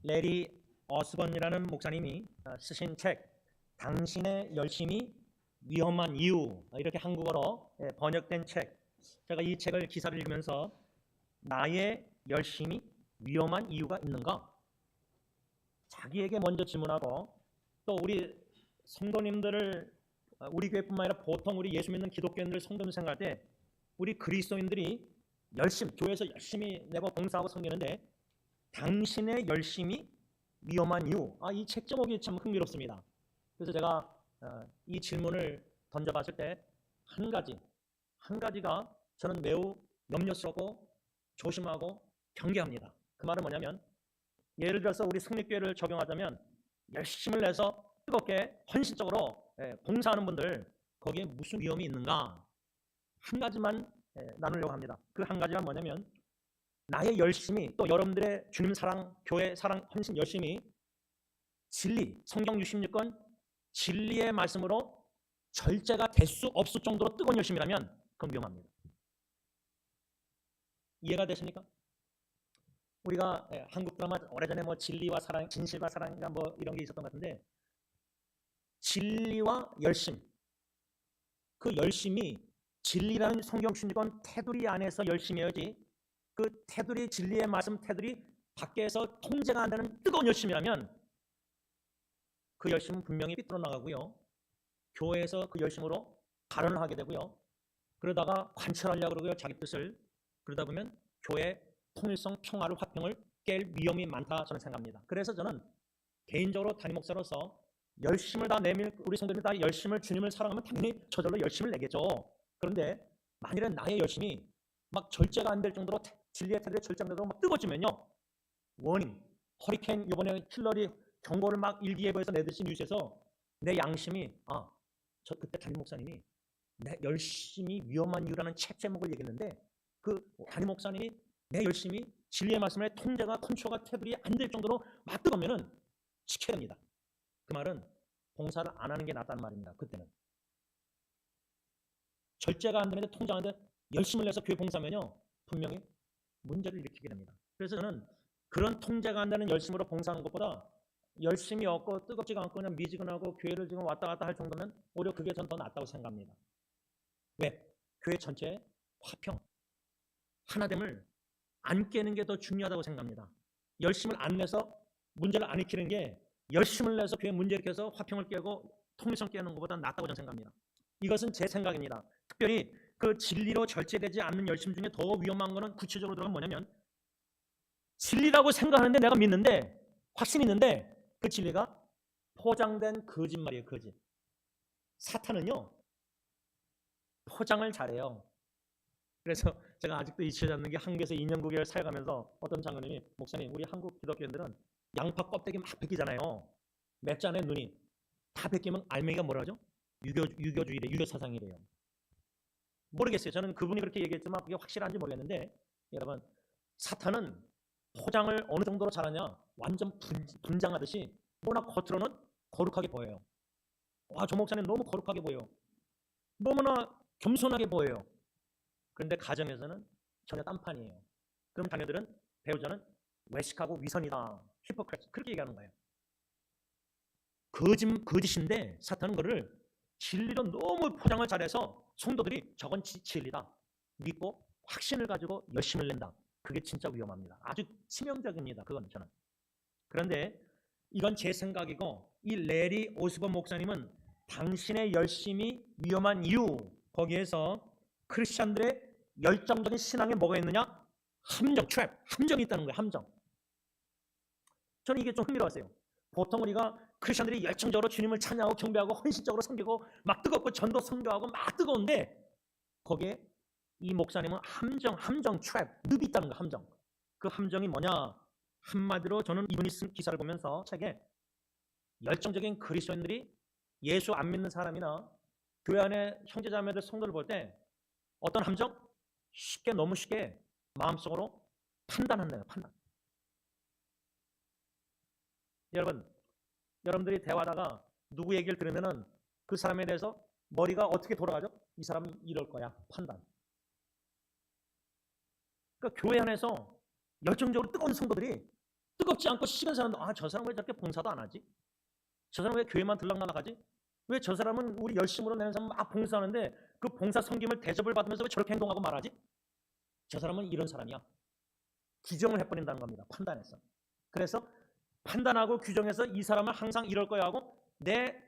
레리 어스번이라는 목사님이 쓰신 책 당신의 열심이 위험한 이유, 이렇게 한국어로 번역된 책. 제가 이 책을 기사를 읽으면서 나의 열심이 위험한 이유가 있는가? 자기에게 먼저 질문하고, 또 우리 성도님들을, 우리 교회뿐만 아니라 보통 우리 예수 믿는 기독교인들 성도님 생각할 때 우리 그리스도인들이 교회에서 열심히 내고 봉사하고 섬기는데 당신의 열심이 위험한 이유. 이 책 제목이 참 흥미롭습니다. 그래서 제가 이 질문을 던져봤을 때 한 가지가 저는 매우 염려스럽고 조심하고 경계합니다. 그 말은 뭐냐면, 예를 들어서 우리 성립교회를 적용하자면 열심을 내서 뜨겁게 헌신적으로 봉사하는 분들, 거기에 무슨 위험이 있는가? 한 가지만 나누려고 합니다. 그 한 가지가 뭐냐면, 나의 열심이, 또 여러분들의 주님 사랑, 교회 사랑, 헌신 열심이 진리, 성경 66권 진리의 말씀으로 절제가 될 수 없을 정도로 뜨거운 열심이라면 그건 위험합니다. 이해가 되십니까? 우리가 한국 드라마 오래전에 진리와 사랑, 진실과 사랑인가 이런 게 있었던 것 같은데, 진리와 열심, 그 열심이 진리라는 성경 66권 테두리 안에서 열심히 해야지, 그 테두리, 진리의 말씀 테두리 밖에서 통제가 안 되는 뜨거운 열심이라면 그 열심은 분명히 삐뚤어 나가고요, 교회에서 그 열심으로 발언을 하게 되고요, 그러다가 관철하려고 그러고요, 자기 뜻을. 그러다 보면 교회 통일성, 평화를, 화평을 깰 위험이 많다, 저는 생각합니다. 그래서 저는 개인적으로 담임 목사로서 열심을 다 내밀, 우리 성도들이 다 열심을, 주님을 사랑하면 당연히 저절로 열심을 내겠죠. 그런데 만일에 나의 열심이 막 절제가 안 될 정도로 진리의 테두리에 절제되도록 막 뜨거워지면요, 워닝, 허리케인, 이번에 힐러리 경고를 막 일기예보에서 내듯이 뉴스에서 내 양심이, 저 그때 담임 목사님이 내 열심이 위험한 이유라는 책 제목을 얘기했는데, 그 담임 목사님이 내 열심이 진리의 말씀에 통제가, 컨트롤가, 테두리 안 될 정도로 막 뜨거우면은 지켜야 됩니다. 그 말은 봉사를 안 하는 게 낫다는 말입니다. 그때는 절제가 안 되는데 통제 안 되는데 열심을 내서 교회 봉사하면요, 분명히 문제를 일으키게 됩니다. 그래서 저는 그런 통제가 안 되는 열심으로 봉사하는 것보다 열심이 없고 뜨겁지가 않고 그냥 미지근하고 교회를 지금 왔다 갔다 할 정도면 오히려 그게 전 더 낫다고 생각합니다. 왜? 교회 전체의 화평, 하나됨을 안 깨는 게 더 중요하다고 생각합니다. 열심을 안 내서 문제를 안 일으키는 게, 열심을 내서 교회 문제 일으켜서 화평을 깨고 통일성 깨는 것보다 낫다고 저는 생각합니다. 이것은 제 생각입니다. 특별히 그 진리로 절제되지 않는 열심 중에 더 위험한 것은 구체적으로 들어가면 뭐냐면, 진리라고 생각하는데, 내가 믿는데, 확신이 있는데 그 진리가 포장된 거짓말이에요. 거짓. 사탄은요, 포장을 잘해요. 그래서 제가 아직도 잊혀지 않는 게, 한국에서 2년 9개월 살아가면서 어떤 장로님이, 목사님, 우리 한국 기독교인들은 양파 껍데기 막 벗기잖아요. 맵지 않아요, 눈이. 다 벗기면 알맹이가 뭐라 하죠? 유교주의래, 유교 사상이래요. 모르겠어요. 저는 그분이 그렇게 얘기했지만 그게 확실한지 모르겠는데, 여러분, 사탄은 포장을 어느 정도로 잘하냐, 완전 분장하듯이 뭐나 겉으로는 거룩하게 보여요. 저 목사님 너무 거룩하게 보여요. 너무나 겸손하게 보여요. 그런데 가정에서는 전혀 딴판이에요. 그럼 자녀들은, 배우자는 외식하고 위선이다, 히포크리트, 그렇게 얘기하는 거예요. 거짓인데 사탄은 그를 진리로 너무 포장을 잘해서 성도들이 저건 진리다 믿고 확신을 가지고 열심을 낸다. 그게 진짜 위험합니다. 아주 치명적입니다. 그건 저는. 그런데 이건 제 생각이고, 이 레리 오스번 목사님은 당신의 열심이 위험한 이유, 거기에서 크리스찬들의 열정적인 신앙에 뭐가 있느냐? 함정, 트랩, 함정이 있다는 거예요. 함정. 저는 이게 좀 흥미로웠어요. 보통 우리가 크리스찬들이 열정적으로 주님을 찬양하고 경배하고 헌신적으로 섬기고 막 뜨겁고 전도 선교하고 막 뜨거운데, 거기에 이 목사님은 함정, 트랩, 늪이 있다는 거예요. 함정. 그 함정이 뭐냐? 한마디로 저는 이분이 쓴 기사를 보면서 책에, 열정적인 그리스도인들이 예수 안 믿는 사람이나 교회 안에 형제자매들, 성도를 볼 때 어떤 함정? 너무 쉽게 마음속으로 판단한다는 거예요. 판단. 여러분들이 대화하다가 누구 얘기를 들으면은 그 사람에 대해서 머리가 어떻게 돌아가죠? 이 사람이 이럴 거야. 판단. 그러니까 교회 안에서 열정적으로 뜨거운 성도들이 뜨겁지 않고 식은 사람도 저 사람 왜 저렇게 봉사도 안 하지? 저 사람 왜 교회만 들락날락하지? 왜 저 사람은 우리 열심으로 내는 사람 막 봉사하는데 그 봉사 섬김을 대접을 받으면서 왜 저렇게 행동하고 말하지? 저 사람은 이런 사람이야. 규정을 해버린다는 겁니다. 판단해서. 그래서 판단하고 규정해서 이 사람은 항상 이럴 거야 하고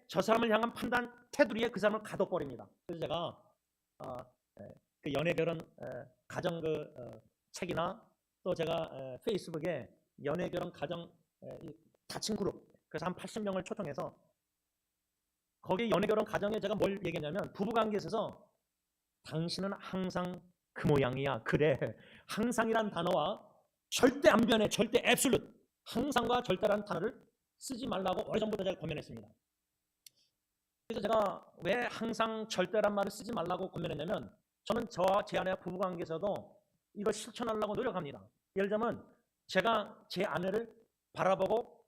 저 사람을 향한 판단 테두리에 그 사람을 가둬버립니다. 그래서 제가 그 연애 결혼 가정 책이나 또 제가 페이스북에 연애 결혼 가정 다친 그룹 그래서 한 80명을 초청해서 거기 연애 결혼 가정에 제가 뭘 얘기했냐면 부부관계에 있어서 당신은 항상 그 모양이야. 그래. 항상이란 단어와 절대 안 변해. 절대 앱솔루트. 항상과 절대라는 단어를 쓰지 말라고 오래전부터 제가 권면했습니다. 그래서 제가 왜 항상 절대란 말을 쓰지 말라고 권면했냐면 저는 저와 제 아내와 부부관계에서도 이걸 실천하려고 노력합니다. 예를 들면 제가 제 아내를 바라보고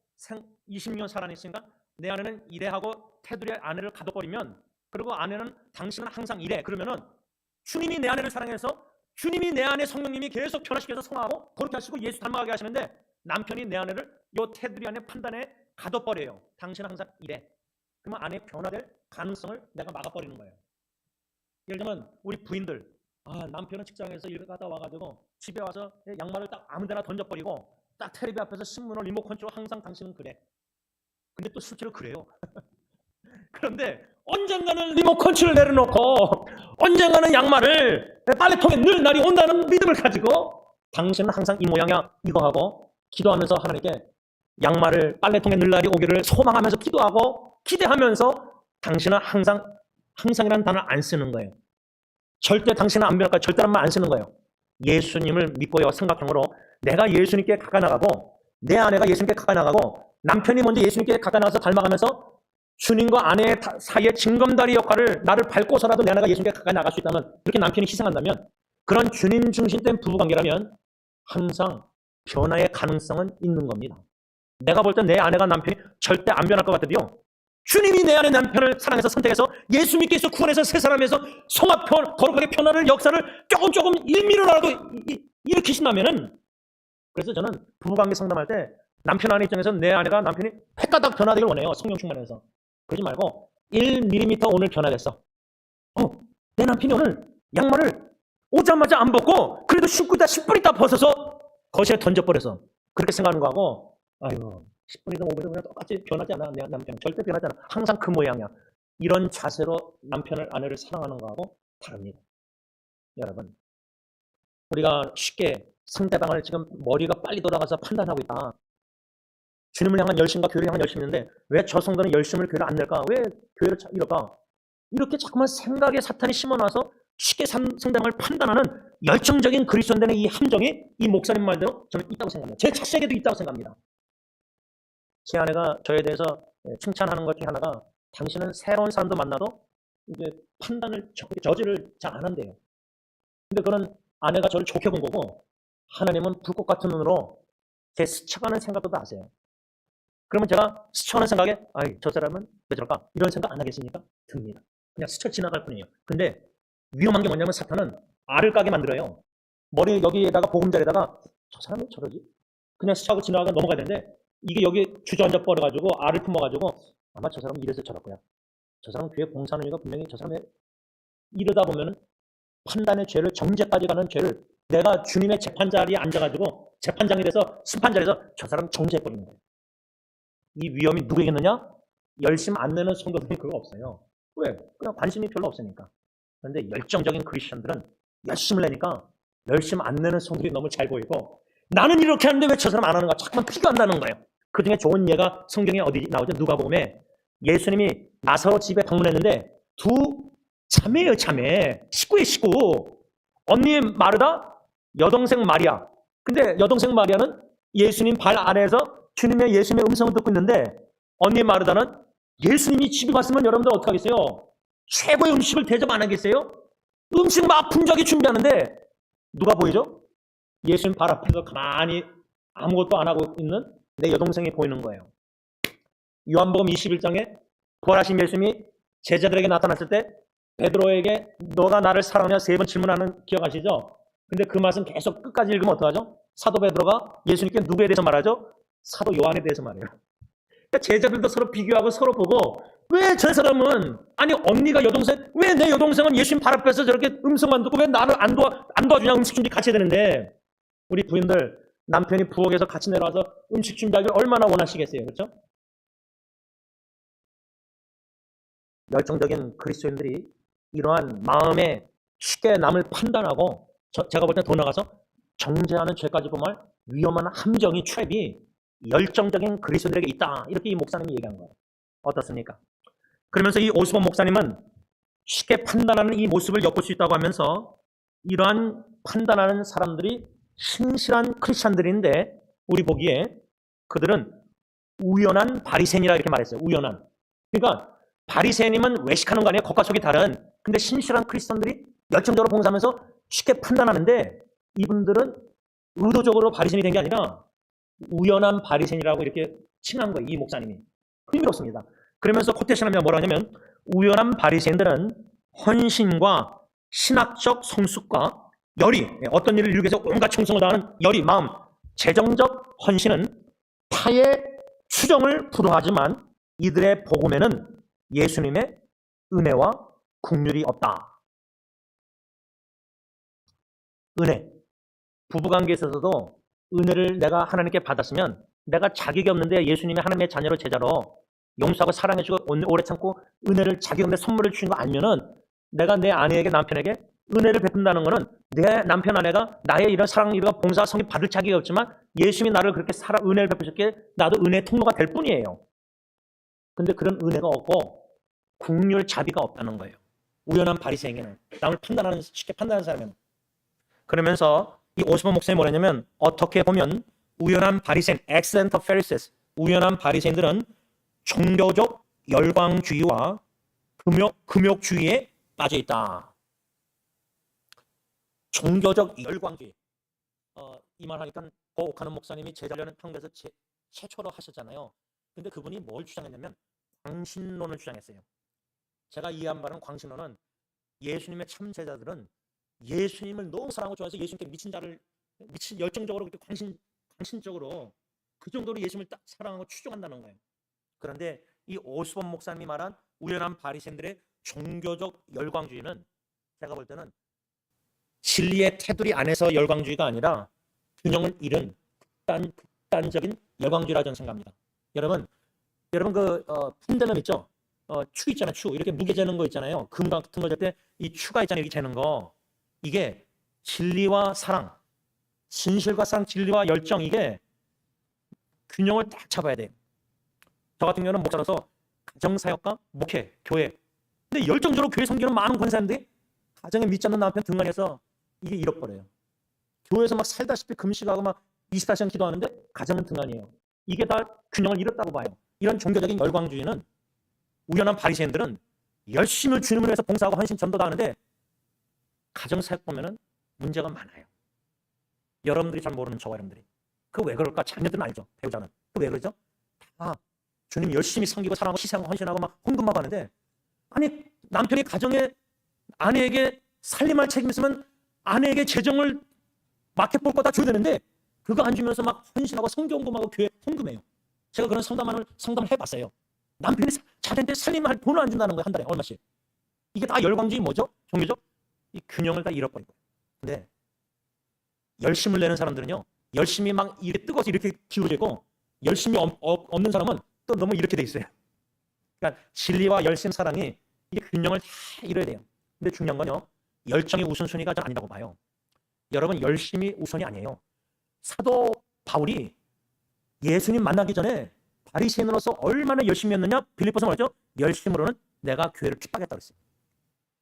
20년 살아냈으니까 내 아내는 이래 하고 테두리에 아내를 가둬버리면 그리고 아내는 당신은 항상 이래 그러면은 주님이 내 아내를 사랑해서 주님이 내 안에 성령님이 계속 변화시켜서 성화하고 그렇게 하시고 예수 닮아가게 하시는데 남편이 내 아내를 요 테두리 안에 판단에 가둬버려요. 당신은 항상 이래. 그러면 아내 변화될 가능성을 내가 막아버리는 거예요. 예를 들면 우리 부인들 남편은 직장에서 일 갔다 와가지고 집에 와서 양말을 딱 아무데나 던져버리고 딱 텔레비 앞에서 신문을 리모컨 쪽으로 항상 당신은 그래. 근데 또 실제로 그래요. 그런데 언젠가는 리모컨치를 내려놓고 언젠가는 양말을 빨래통에 넣을 날이 온다는 믿음을 가지고 당신은 항상 이 모양이야 이거 하고 기도하면서 하나님께 양말을 빨래통에 넣을 날이 오기를 소망하면서 기도하고 기대하면서 당신은 항상이라는 단어를 안 쓰는 거예요. 절대 당신은 안 변할까 절대란 말 안 쓰는 거예요. 예수님을 믿고요 생각형으로 내가 예수님께 가까이 나가고 내 아내가 예수님께 가까이 나가고 남편이 먼저 예수님께 가까이 나가서 닮아가면서 주님과 아내의 사이의 징검다리 역할을 나를 밟고서라도 내 아내가 예수님께 가까이 나갈 수 있다면 그렇게 남편이 희생한다면 그런 주님 중심된 부부관계라면 항상 변화의 가능성은 있는 겁니다. 내가 볼 땐 내 아내가 남편이 절대 안 변할 것 같아도요 주님이 내 안에 남편을 사랑해서 선택해서 예수 믿게 해서 구원해서 세 사람에서 성화 거룩하게 변화를 역사를 조금 1mm라도 일으키신다면은 그래서 저는 부부관계 상담할 때 남편 아내 입장에서 내 아내가 남편이 획가닥 변화되길 원해요. 성령 충만해서. 그러지 말고 1mm 오늘 변화됐어. 내 남편이 오늘 양말을 오자마자 안 벗고 그래도 신고 있다 10분 있다 벗어서 거실에 던져버려서 그렇게 생각하는 거하고 아유 10분이든 5분이든 그냥 똑같이 변하지 않아. 내 남편 절대 변하지 않아. 항상 그 모양이야. 이런 자세로 남편을 아내를 사랑하는 거하고 다릅니다. 여러분 우리가 쉽게 상대방을 지금 머리가 빨리 돌아가서 판단하고 있다. 주님을 향한 열심과 교회를 향한 열심이 있는데 왜 저 성도는 열심을 교회를 안 낼까? 왜 교회를 이럴까? 이렇게 자꾸만 생각에 사탄이 심어놔서 쉽게 상대방을 판단하는 열정적인 그리스도인들의 이 함정이 이 목사님 말대로 저는 있다고 생각합니다. 제 자식에게도 있다고 생각합니다. 제 아내가 저에 대해서 칭찬하는 것 중에 하나가 당신은 새로운 사람도 만나도 이제 판단을 저지를 잘 안 한대요. 근데 그런 아내가 저를 좋게 본 거고 하나님은 불꽃 같은 눈으로 제 스쳐가는 생각도 아세요. 그러면 제가 스쳐가는 생각에 저 사람은 왜 저럴까? 이런 생각 안 하겠습니까? 듭니다. 그냥 스쳐 지나갈 뿐이에요. 근데 위험한 게 뭐냐면 사탄은 알을 까게 만들어요. 머리 여기에다가 보금자리에다가 저 사람은 왜 저러지? 그냥 스쳐하고 지나가다 넘어가야 되는데 이게 여기 주저앉아 버려가지고 알을 품어가지고 아마 저 사람은 이래서 저럴 거야. 저 사람은 교회 봉사하는 이유가 분명히 저 사람의 이러다 보면 판단의 죄를 정죄까지 가는 죄를 내가 주님의 재판자리에 앉아가지고 재판장이 돼서 심판자리에서 저 사람 정죄해버리는 거예요. 이 위험이 누구에게 있느냐? 열심 안 내는 성도들은 그거 없어요. 왜? 그냥 관심이 별로 없으니까. 그런데 열정적인 크리스천들은 열심을 내니까 열심 안 내는 성도들이 너무 잘 보이고 나는 이렇게 하는데 왜 저 사람 안 하는가? 자꾸만 피가 안 나는 거예요. 그 중에 좋은 예가 성경에 어디 나오죠? 누가복음에 예수님이 나사로 집에 방문했는데 두 자매예요, 자매. 식구의 식구. 언니 마르다, 여동생 마리아. 근데 여동생 마리아는 예수님 발 아래에서 주님의 예수님의 음성을 듣고 있는데 언니 마르다는 예수님이 집에 갔으면 여러분들 어떻게 하겠어요? 최고의 음식을 대접 안 하겠어요? 음식 막 풍족하게 준비하는데 누가 보이죠? 예수님 발 앞에서 가만히 아무것도 안 하고 있는 내 여동생이 보이는 거예요. 요한복음 21장에 부활하신 예수님이 제자들에게 나타났을 때 베드로에게 너가 나를 사랑하냐 3번 질문하는 기억하시죠? 근데 그 말씀 계속 끝까지 읽으면 어떡하죠? 사도 베드로가 예수님께 누구에 대해서 말하죠? 사도 요한에 대해서 말해요. 그러니까 제자들도 서로 비교하고 서로 보고, 왜 저 사람은, 아니 언니가 여동생, 왜 내 여동생은 예수님 발 앞에서 저렇게 음성만 듣고 왜 나를 안 도와주냐, 음식 준비 같이 해야 되는데. 우리 부인들 남편이 부엌에서 같이 내려와서 음식 준비하기를 얼마나 원하시겠어요, 그렇죠? 열정적인 그리스도인들이 이러한 마음에 쉽게 남을 판단하고, 제가 볼 때 더 나가서 정죄하는 죄까지 보면 위험한 함정이, 트랩이 열정적인 그리스도인들에게 있다, 이렇게 이 목사님이 얘기한 거예요. 어떻습니까? 그러면서 이 오스본 목사님은 쉽게 판단하는 이 모습을 엿볼 수 있다고 하면서, 이러한 판단하는 사람들이 신실한 크리스찬들인데 우리 보기에 그들은 우연한 바리새인이라 이렇게 말했어요. 우연한. 그러니까 바리새인이면 외식하는 거 아니에요? 겉과 속이 다른. 근데 신실한 크리스찬들이 열정적으로 봉사하면서 쉽게 판단하는데, 이분들은 의도적으로 바리새인이 된 게 아니라 우연한 바리새인이라고 이렇게 칭한 거예요, 이 목사님이. 흥미롭습니다. 그러면서 코테이션하면 뭐라 하냐면, 우연한 바리새인들은 헌신과 신학적 성숙과 열의, 어떤 일을 이루기 위해서 온갖 충성을 다하는 열의, 마음, 재정적 헌신은 타의 추정을 불허하지만 이들의 복음에는 예수님의 은혜와 긍휼이 없다. 은혜. 부부관계에 있어서도 은혜를 내가 하나님께 받았으면, 내가 자격이 없는데 예수님이 하나님의 자녀로, 제자로 용서하고 사랑해주고 오래 참고 은혜를 자격이 없는데 선물을 주신 거 아니면은, 내가 내 아내에게, 남편에게 은혜를 베푼다는 거는 내 남편, 아내가 나의 이런 사랑, 일과 봉사, 성의 받을 자격이 없지만 예수님이 나를 그렇게 은혜를 베푸셨기에 나도 은혜의 통로가 될 뿐이에요. 근데 그런 은혜가 없고 긍휼, 자비가 없다는 거예요. 우연한 바리새인에게는, 남을 판단하는, 쉽게 판단하는 사람은. 그러면서 이 오스본 목사님이 뭐냐면, 어떻게 보면 우연한 바리새인, excellent Pharisees, 우연한 바리새인들은 종교적 열광주의와 금욕주의에 빠져 있다. 종교적 열광주의. 이 말 하니까 오카노 목사님이 제자련은 한국에서 최초로 하셨잖아요. 근데 그분이 뭘 주장했냐면 광신론을 주장했어요. 제가 이해한 바는, 광신론은 예수님의 참 제자들은 예수님을 너무 사랑하고 좋아해서 예수님께 미친 열정적으로, 그렇게 광신적으로 그 정도로 예수님을 딱 사랑하고 추종한다는 거예요. 그런데 이 오스본 목사님이 말한 우연한 바리새인들의 종교적 열광주의는, 제가 볼 때는 진리의 테두리 안에서 열광주의가 아니라 균형을 잃은 극단적인 열광주의라고 저는 생각합니다. 여러분 그 펜더넘 있죠? 추 있잖아요. 추. 이렇게 무게 재는 거 있잖아요. 금 같은 거 잴 때 이 추가 있잖아요. 여기 재는 거. 이게 진리와 사랑, 진실과 사랑, 진리와 열정, 이게 균형을 딱 잡아야 돼요. 저 같은 경우는 목사로서 가정사역과 목회, 교회, 근데 열정적으로 교회 섬기는 많은 권사인데 가정에 믿지 않는 남편 등간해서 이게 잃어버려요. 교회에서 막 살다시피 금식하고 막 24시간 기도하는데 가정은 등간이에요. 이게 다 균형을 잃었다고 봐요. 이런 종교적인 열광주의는, 우연한 바리새인들은 열심히 주님을 위해서 봉사하고 헌신 전도도 하는데 가정사역 보면은 문제가 많아요. 여러분들이 잘 모르는 저와 여러분들이. 그 왜 그럴까? 자녀들은 알죠. 배우자는. 그 왜 그러죠? 다 주님 열심히 섬기고 사랑하고 희생하고 헌신하고 막 헌금막 하는데, 아니 남편이 가정에 아내에게 살림할 책임 있으면 아내에게 재정을 마켓볼 거 다 줘야 되는데 그거 안 주면서 막 헌신하고 성경금하고 교회 헌금해요. 제가 그런 상담을 해봤어요. 남편이 자기한테 살림할 돈을 안 준다는 거예요. 한 달에 얼마씩. 이게 다 열광주의 뭐죠? 종교적? 이 균형을 다 잃어버리고. 근데 열심을 내는 사람들은요, 열심히 막 이게 뜨거워서 이렇게 기울이고, 열심히 없는 사람은 또 너무 이렇게 돼 있어요. 그러니까 진리와 열심, 사랑이 이게 균형을 다 이뤄야 돼요. 근데 중요한 건요, 열정이 우선순위가 전 아니라고 봐요. 여러분, 열심이 우선이 아니에요. 사도 바울이 예수님 만나기 전에 바리새인으로서 얼마나 열심히 했느냐, 빌립보서 말이죠. 열심으로는 내가 교회를 핍박했다 그랬어요.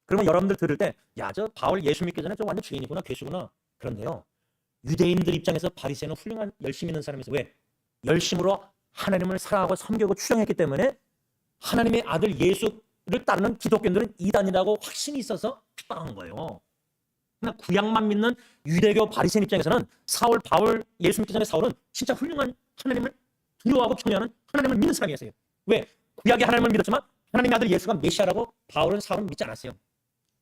그러면 여러분들 들을 때, 야, 저 바울 예수 믿기 전에 저 완전 죄인이구나, 괴수구나. 그런데요, 유대인들 입장에서 바리새인은 훌륭한 열심 있는 사람이었어요. 왜? 열심으로 하나님을 사랑하고 섬기고 추정했기 때문에 하나님의 아들 예수를 따르는 기독교인들은 이단이라고 확신이 있어서 핍박한 거예요. 그러나 구약만 믿는 유대교 바리새인 입장에서는 바울 예수 믿기 전에 사울은 진짜 훌륭한, 하나님을 두려워하고 경외하는, 하나님을 믿는 사람이었어요. 왜? 구약의 하나님을 믿었지만 하나님의 아들 예수가 메시아라고 사울은 믿지 않았어요.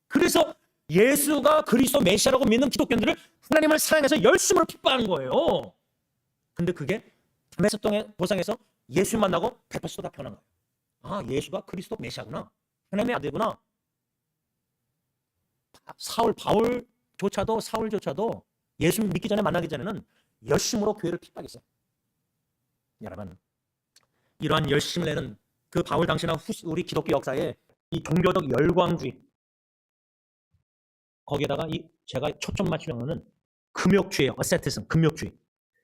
그래서 예수가 그리스도 메시아라고 믿는 기독교인들을 하나님을 사랑해서 열심으로 핍박하는 거예요. 근데 그게 다메섹 도상에서 예수 만나고 100% 다 변한 거예요. 아, 예수가 그리스도 메시아구나. 하나님의 아들구나. 사울조차도 예수 믿기 전에 만나기 전에는 열심으로 교회를 핍박했어요. 여러분, 이러한 열심을 내는 그 바울 당시나 우리 기독교 역사에 이 종교적 열광주의, 거기에다가 제가 초점 맞추려는 거는 금욕주의예요. 어세티즘, 금욕주의.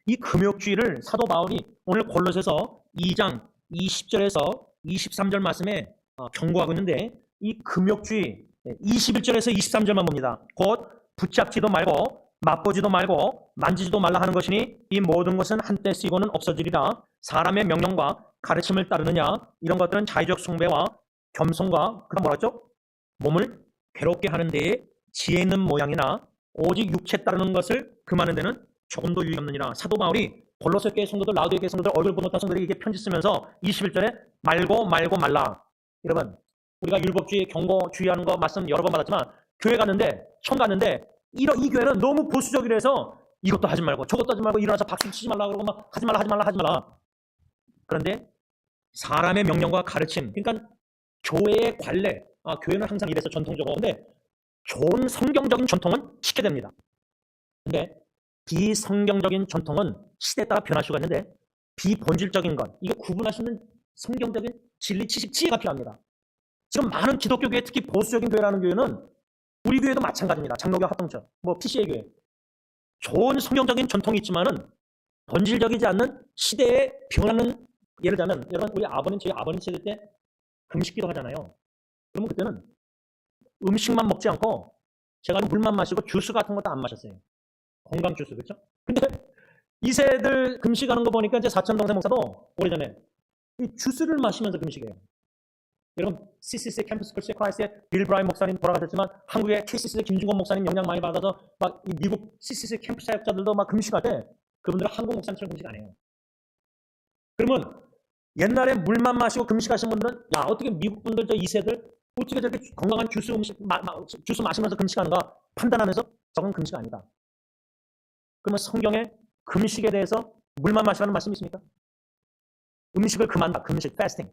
이 금욕주의를 사도 바울이 오늘 골로새서 2장 20절에서 23절 말씀에 경고하고 있는데, 이 금욕주의 21절에서 23절만 봅니다. 곧 붙잡지도 말고 맛보지도 말고 만지지도 말라 하는 것이니 이 모든 것은 한때 쓰이고는 없어지리라. 사람의 명령과 가르침을 따르느냐, 이런 것들은 자의적 숭배와 겸손과 그다음 뭐라 했죠? 몸을 괴롭게 하는 데에 지혜 있는 모양이나 오직 육체 따르는 것을 금하는 데는 조금도 유익이 없느니라. 사도 바울이 골로새 교회 성도들, 라우디게 교회 성도들, 얼굴 본 못한 성도들에게 이게 편지 쓰면서 21절에 말고 말라. 여러분, 우리가 율법주의 경고 주의하는 거 말씀 여러 번 받았지만, 교회 갔는데, 처음 갔는데 이 교회는 너무 보수적이라서 이것도 하지 말고 저것도 하지 말고 일어나서 박수 치지 말라 그러고 막 하지 말라. 그런데 사람의 명령과 가르침, 그러니까 교회의 관례, 교회는 항상 이래서 전통적으로, 근데 좋은 성경적인 전통은 지켜야 됩니다. 근데 비성경적인 전통은 시대에 따라 변할 수가 있는데, 비본질적인 것, 이거 구분할 수 있는 성경적인 진리, 지식, 지혜가 필요합니다. 지금 많은 기독교 교회, 특히 보수적인 교회라는 교회는, 우리 교회도 마찬가지입니다. 장로교 합동처, PCA 교회, 좋은 성경적인 전통이 있지만은 본질적이지 않는 시대에 변하는, 예를 들자면 여러분, 저희 아버님 세대 때 금식기도 하잖아요. 그러면 그때는 음식만 먹지 않고 제가 물만 마시고 주스 같은 것도 안 마셨어요. 건강 주스, 그렇죠? 근데 이 세들 금식하는 거 보니까 이제 사천 동생 목사도 오래전에 이 주스를 마시면서 금식해요. 여러분, CCC 캠퍼스 크리스천 크라이스트의 빌 브라인 목사님 돌아가셨지만, 한국의 KCC의 김중건 목사님 영향 많이 받아서 막 이 미국 CCC 캠퍼스 사역자들도 막 금식할 때 그분들은 한국 목사님처럼 금식 안 해요. 그러면 옛날에 물만 마시고 금식하신 분들은, 야, 어떻게 미국 분들, 저 2세들 어떻게 저렇게 건강한 주스 주스 마시면서 금식하는가 판단하면서, 저건 금식 아니다. 그러면 성경에 금식에 대해서 물만 마시라는 말씀이 있습니까? 음식을 금한다. 금식, 패스팅.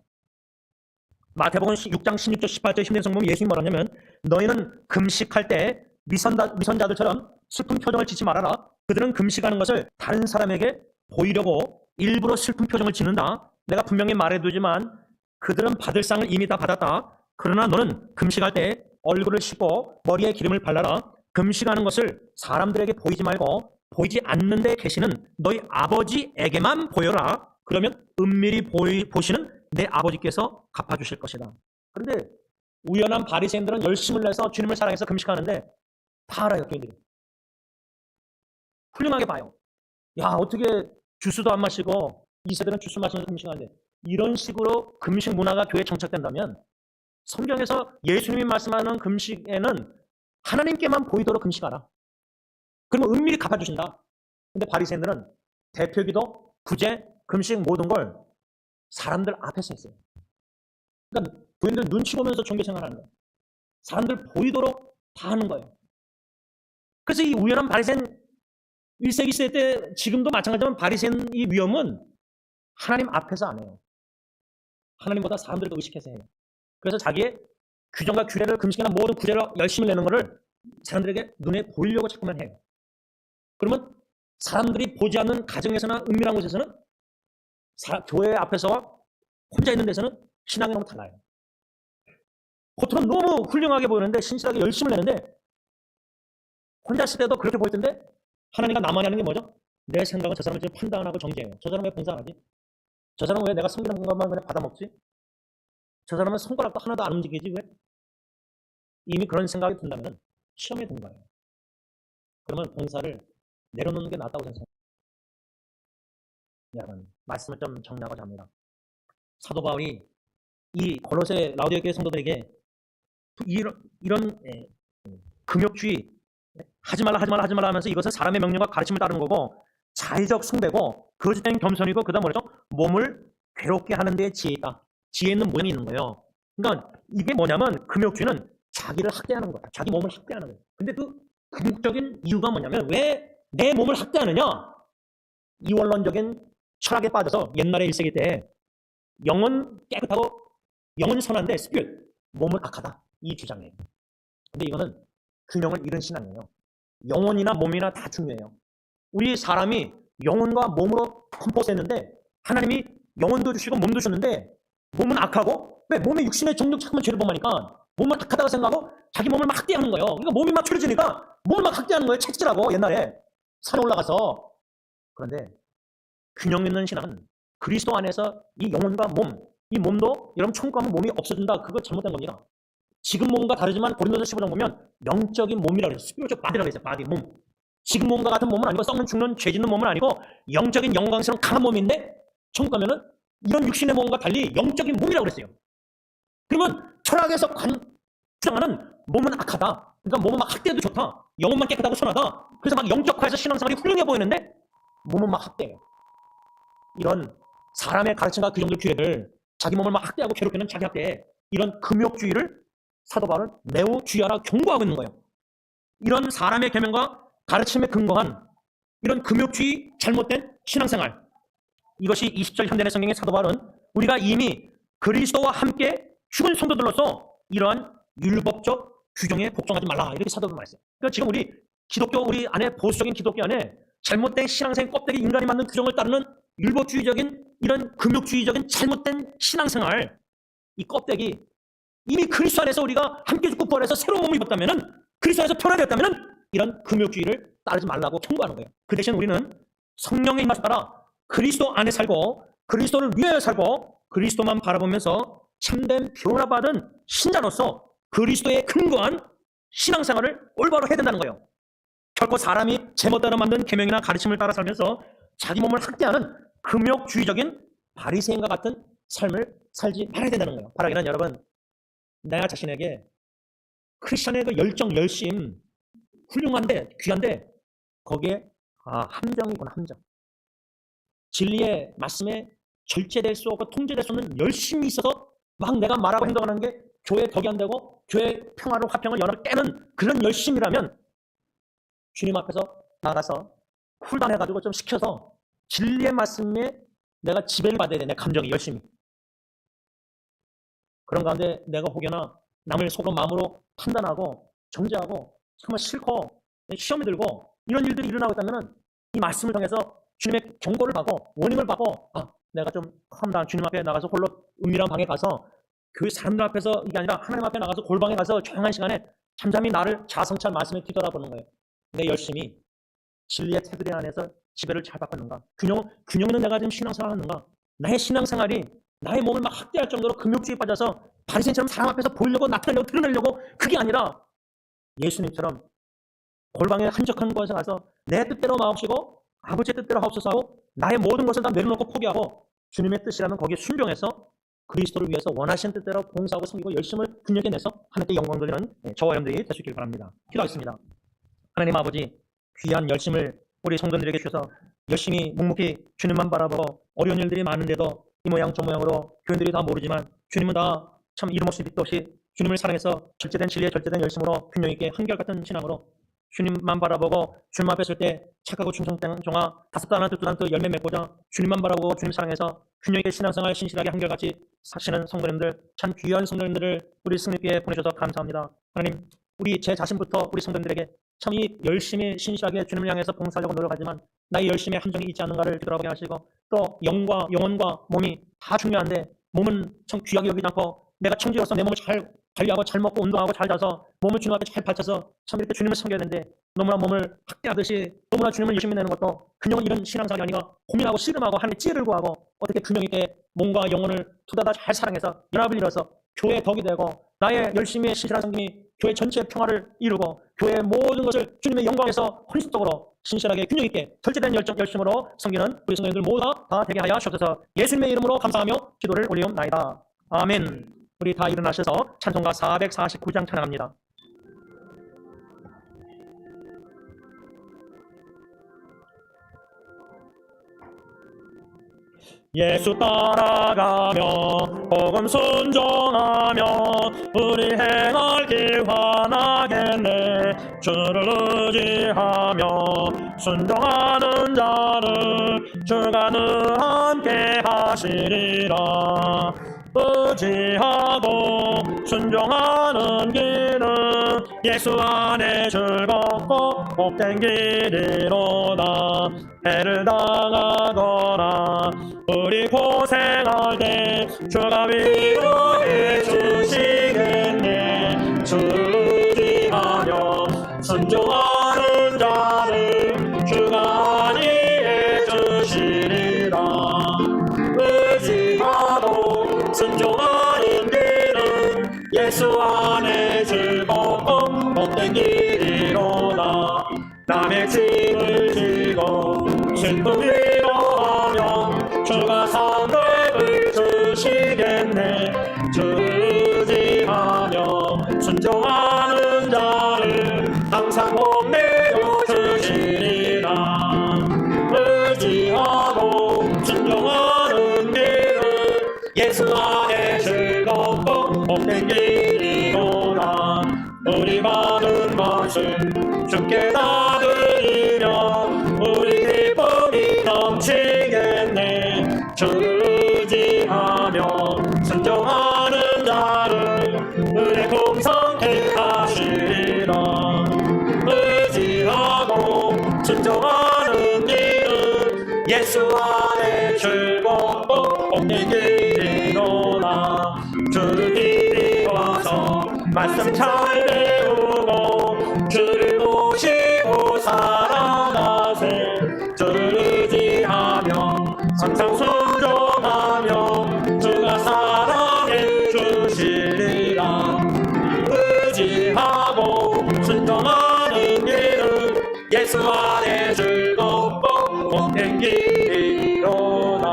마태복음 6장 16절 18절 힘든 성경 예수님이 말하냐면, 너희는 금식할 때 위선자들처럼 슬픈 표정을 짓지 말아라. 그들은 금식하는 것을 다른 사람에게 보이려고 일부러 슬픈 표정을 짓는다. 내가 분명히 말해두지만 그들은 받을 상을 이미 다 받았다. 그러나 너는 금식할 때 얼굴을 씻고 머리에 기름을 발라라. 금식하는 것을 사람들에게 보이지 말고 보이지 않는 데 계시는 너희 아버지에게만 보여라. 그러면 은밀히 보시는 내 아버지께서 갚아주실 것이다. 그런데 우연한 바리새인들은 열심을 내서 주님을 사랑해서 금식하는데 다 알아요, 교인들이. 훌륭하게 봐요. 야, 어떻게 주스도 안 마시고 이 세대는 주스 마시면서 금식하는데, 이런 식으로 금식 문화가 교회에 정착된다면, 성경에서 예수님이 말씀하는 금식에는 하나님께만 보이도록 금식하라. 그러면 은밀히 갚아주신다. 근데 바리새인들은 대표기도, 구제, 금식 모든 걸 사람들 앞에서 했어요. 그러니까 교인들 눈치 보면서 종교생활하는 거예요. 사람들 보이도록 다 하는 거예요. 그래서 이 우연한 바리새인 1세기 시대 때, 지금도 마찬가지지만 바리새인 이 위험은 하나님 앞에서 안 해요. 하나님보다 사람들을 더 의식해서 해요. 그래서 자기의 규정과 규례를, 금식이나 모든 구제를 열심히 내는 것을 사람들에게 눈에 보이려고 자꾸만 해요. 그러면 사람들이 보지 않는 가정에서나 은밀한 곳에서는, 교회 앞에서와 혼자 있는 데서는 신앙이 너무 달라요. 겉으로 너무 훌륭하게 보이는데, 신실하게 열심을 내는데, 혼자 있을 때도 그렇게 보일 텐데, 하나님과 나만이 하는 게 뭐죠? 내 생각은 저 사람을 지금 판단하고 정죄해요. 저 사람은 왜 봉사 안 하지? 저 사람은 왜 내가 섬기는 것만 그냥 받아먹지? 저 사람은 손가락도 하나도 안 움직이지 왜? 이미 그런 생각이 든다면 시험에 든 거예요. 그러면 봉사를 내려놓는 게 낫다고 생각해요. 여러분, 말씀을 좀 정리하고자 합니다. 사도 바울이 이 골로새 라우디게 교회 성도들에게 이런 금욕주의, 하지 말라 하면서, 이것은 사람의 명령과 가르침을 따르는 거고 자의적 숭배고 거짓된 겸손이고, 그다음 뭐죠? 몸을 괴롭게 하는 데에 지혜 있다. 지혜 있는 모양이 있는 거예요. 그러니까 이게 뭐냐면, 금욕주의는 자기를 학대하는 거다. 자기 몸을 학대하는 거예요. 근데 그 궁극적인 이유가 뭐냐면, 왜 내 몸을 학대하느냐? 이원론적인 철학에 빠져서 옛날에 1세기 때 영은 깨끗하고 영은 선한데 스피릿, 몸은 악하다. 이 주장이에요. 근데 이거는 균형을 잃은 신앙이에요. 영혼이나 몸이나 다 중요해요. 우리 사람이 영혼과 몸으로 컴포스했는데 하나님이 영혼도 주시고 몸도 주셨는데 몸은 악하고 왜? 몸의 육신의 정력 자꾸만 죄를 범하니까 몸은 악하다고 생각하고 자기 몸을 막 학대하는 거예요. 그러니까 몸이 막 추려지니까 몸을 막 학대하는 거예요. 채찍질하고 옛날에 산에 올라가서. 그런데 균형 있는 신앙은 그리스도 안에서 이 영혼과 몸, 이 몸도 여러분 천국 가면 몸이 없어진다. 그거 잘못된 겁니다. 지금 몸과 다르지만 고린도서 15장 보면 영적인 몸이라고 해서 스피리추얼 바디라고 해서 바디, 몸. 지금 몸과 같은 몸은 아니고 썩는 죽는 죄 짓는 몸은 아니고 영적인 영광스러운 강한 몸인데 천국 가면은 이런 육신의 몸과 달리 영적인 몸이라고 그랬어요. 그러면 철학에서 주장하는 몸은 악하다. 그러니까 몸은 막 학대해도 좋다. 영혼만 깨끗하고 선하다. 그래서 막 영적화해서 신앙생활이 훌륭해 보이는데 몸은 막 학대해요. 이런 사람의 가르침과 그 정도 규례들, 자기 몸을 막 학대하고 괴롭히는 자기 학대, 이런 금욕주의를 사도 바울은 매우 주의하라 경고하고 있는 거예요. 이런 사람의 계명과 가르침에 근거한 이런 금욕주의, 잘못된 신앙생활, 이것이 20절 현대의 성경의 사도 바울은 우리가 이미 그리스도와 함께 죽은 성도들로서 이러한 율법적 규정에 복종하지 말라, 이렇게 사도 바울은 말했어요. 그러니까 지금 우리 기독교, 우리 안에 보수적인 기독교 안에 잘못된 신앙생활 껍데기, 인간이 만든 규정을 따르는 율법주의적인 이런 금욕주의적인 잘못된 신앙생활, 이 껍데기, 이미 그리스도 안에서 우리가 함께 죽고 부활해서 새로운 몸을 입었다면은, 그리스도 안에서 변화되었다면은 이런 금욕주의를 따르지 말라고 경고하는 거예요. 그 대신 우리는 성령의 임하심 따라 그리스도 안에 살고 그리스도를 위하여 살고 그리스도만 바라보면서 참된 변화받은 신자로서 그리스도에 근거한 신앙생활을 올바로 해야 된다는 거예요. 결코 사람이 제멋대로 만든 계명이나 가르침을 따라 살면서 자기 몸을 학대하는 금욕주의적인 바리새인과 같은 삶을 살지 말아야 된다는 거예요. 바라기는 여러분, 내가 자신에게 크리스천의 그 열정, 열심 훌륭한데 귀한데 거기에 함정이구나, 함정. 진리의 말씀에 절제될 수 없고 통제될 수 없는 열심이 있어서 막 내가 말하고 행동하는 게 교회에 덕이 안 되고 교회 평화를, 화평을, 연합을 깨는 그런 열심이라면 주님 앞에서 나가서 쿨단해가지고 좀 시켜서 진리의 말씀에 내가 지배를 받아야 돼. 내 감정이 열심히. 그런 가운데 내가 혹여나 남을 속으로 마음으로 판단하고 정죄하고 정말 싫고 시험이 들고 이런 일들이 일어나고 있다면 이 말씀을 통해서 주님의 경고를 받고 원임을 받고 내가 좀 컴다운, 주님 앞에 나가서 홀로 은밀한 방에 가서 교회 사람들 앞에서 이게 아니라 하나님 앞에 나가서 골방에 가서 조용한 시간에 잠잠히 나를 자성찰 말씀에 뒤돌아보는 거예요. 내 열심이 진리의 테두리 안에서 지배를 잘 받고 있는가? 균형 있는 내가 지금 신앙생활을 하는가? 나의 신앙생활이 나의 몸을 막 학대할 정도로 금욕주의에 빠져서 바리새인처럼 사람 앞에서 보이려고, 나타내려고, 드러내려고, 그게 아니라 예수님처럼 골방에 한적한 곳에 가서 내 뜻대로 마옵시고 아버지의 뜻대로 하옵소서 하고 나의 모든 것을 다 내려놓고 포기하고 주님의 뜻이라면 거기에 순종해서 그리스도를 위해서 원하시는 뜻대로 봉사하고 섬기고 열심을 근력해 내서 하나님께 영광 돌리는 저와 여러분들이 될 수 있기를 바랍니다. 기도하겠습니다. 하나님 아버지, 귀한 열심을 우리 성도들에게 주셔서 열심히 묵묵히 주님만 바라보고 어려운 일들이 많은데도 이 모양 저 모양으로 교인들이 다 모르지만 주님은 다 참 이름 없이 빛도 없이 주님을 사랑해서 절제된 진리에 절제된 열심으로 균형 있게 한결같은 신앙으로 주님만 바라보고 주님 앞에 설 때 착하고 충성된 종아 5달란트 2달란트 열매 맺고자 주님만 바라보고 주님 사랑해서 균형 있게 신앙생활 신실하게 한결같이 사시는 성도님들, 참 귀한 성도님들을 우리 승리교회에 보내주셔서 감사합니다. 하나님, 우리 제 자신부터 우리 성도님들에게 참 이 열심히 신실하게 주님을 향해서 봉사하려고 노력하지만 나의 열심에 함정이 있지 않는가를 되돌아보게 하시고 또 영혼과 몸이 다 중요한데 몸은 참 귀하게 여기지 않고 내가 청지로서 내 몸을 잘 관리하고 잘 먹고 운동하고 잘 자서 몸을 주님 앞에 잘 바쳐서 참 이렇게 주님을 섬겨야 되는데 너무나 몸을 학대하듯이 너무나 주님을 열심히 내는 것도 균형 잃은 신앙생활이 아니라 고민하고 씨름하고 하나님의 지혜를 구하고 어떻게 균형 있게 몸과 영혼을 둘 다 잘 사랑해서 연합을 이뤄서 교회의 덕이 되고 나의 열심히 신실한 성김이 교회 전체의 평화를 이루고 교회의 모든 것을 주님의 영광에서 헌신적으로 신실하게 균형 있게 절제된 열심으로 섬기는 우리 성도님들 모두 다 되게 하여 주옵소서. 예수님의 이름으로 감사하며 기도를 올리옵나이다. 아멘. 우리 다 일어나셔서 찬송가 449장 찬양합니다. 예수 따라가며 복음 순종하며 우리 행할 길 환하겠네. 주를 의지하며 순종하는 자를 주가 늘 함께 하시리라. 의지하고 순종하는 길은 예수 안에 즐겁고 복된 길이로다. 해를 당하거나 우리 고생할 때 주가 위로해 주시겠네. 주 의지하며 순종하는 자를 주가 안위해 주시리라. 의지하고 순종하는 길은 예수 안에 즐겁고 복된 길이로다. 남의 짐을 지고 슬픔 위로하며 주가 상급을 주시겠네. 주 의지하며 순종하는 자를 항상 복내어 주시리라. 의지하고 순종하는 길은 예수 안에 즐겁고 복된 길이로다. 우리 받은 것을 주께 다 드리며 우리 기쁨이 넘치겠네. 주 의지하며 순종하는 자를 은혜 풍성케 하시리라. 의지하고 순종하는 길은 예수 안에 즐겁고 복된 길이로다. 주를 이리 와서 말씀 잘 배우고 주를 모시고 살아가세. 주를 의지하며 항상 순종하며 주가 사랑해 주시리라. 의지하고 순종하는 길은 예수 안에 즐겁고 복된 길이로다.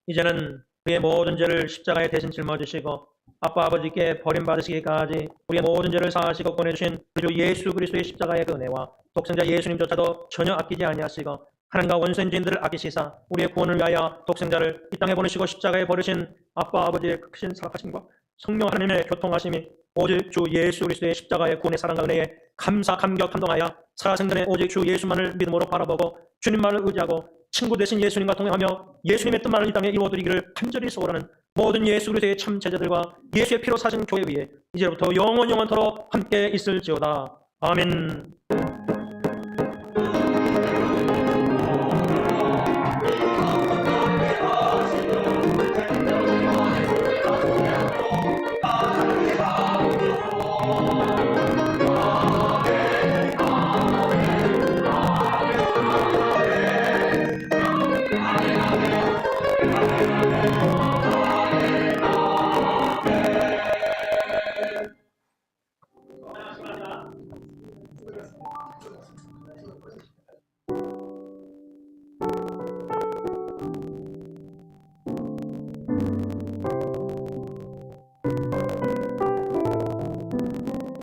이제는 우리의 모든 죄를 십자가에 대신 짊어지시고 아빠 아버지께 버림받으시기까지 우리의 모든 죄를 사하시고 보내주신 주 예수 그리스도의 십자가의 그 은혜와 독생자 예수님조차도 전혀 아끼지 아니하시고 하나님과 원수인들을 아끼시사 우리의 구원을 위하여 독생자를 이 땅에 보내시고 십자가에 버리신 아빠 아버지의 크신 사랑하심과 성령 하나님의 교통하심이 오직 주 예수 그리스도의 십자가의 구원의 사랑과 은혜에 감사 감격 감동하여 살아생전에 오직 주 예수만을 믿음으로 바라보고 주님만을 의지하고 친구 되신 예수님과 동행하며 예수님의 뜻만을 이 땅에 이루어드리기를 간절히 소원하는 모든 예수 그리스도의 참 제자들과 예수의 피로 사신 교회 위에 이제부터 영원토록 함께 있을지어다. 아멘.